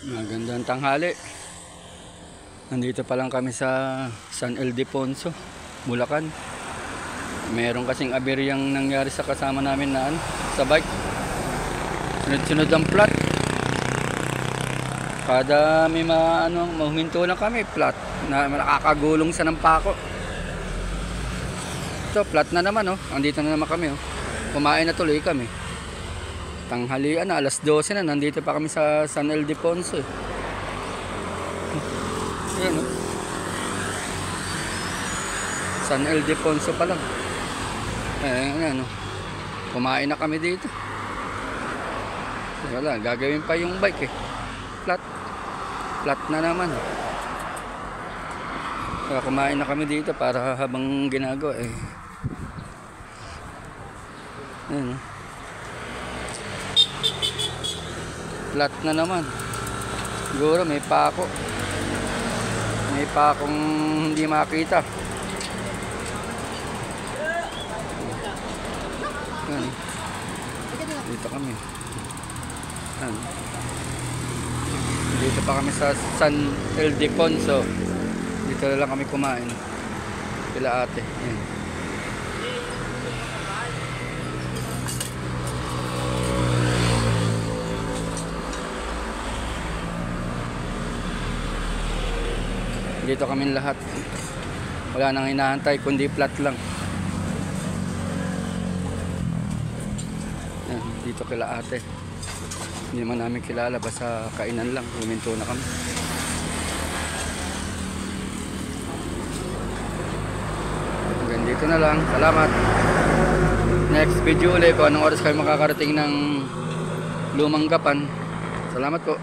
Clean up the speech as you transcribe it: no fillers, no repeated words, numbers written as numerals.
Magandang tanghali. Nandito pa lang kami sa San Ildefonso, Bulacan. Meron kasing aberyang nangyari sa kasama namin na sa bike. Sunod-sunod ang plat. Kada may mahuminto na kami, plat na nakakagulong sa ng pako. Ito, plat na naman Andito na naman kami Kumain na tuloy kami. Tanghalian na, alas 12 na, nandito pa kami sa San Ildefonso. Ayan San Ildefonso pa lang. Ayan Kumain na kami dito. Wala, gagawin pa yung bike Flat na naman. Kaya kumain na kami dito para habang ginagawa Ayan Flat na naman. Siguro may pako. May pakong hindi makita. Ayan. Dito kami. Ayan. Dito pa kami sa San Ildefonso. Dito na lang kami kumain. Kila ate. Ayan. Dito kami lahat. Wala nang hinahantay kundi flat lang. Ayan, dito kila ate. Hindi man namin kilala, basta kainan lang. Huminto na kami. Hanggang dito na lang. Salamat. Next video ulit kung anong oras kayo makakarating ng Lumanggapan. Salamat po.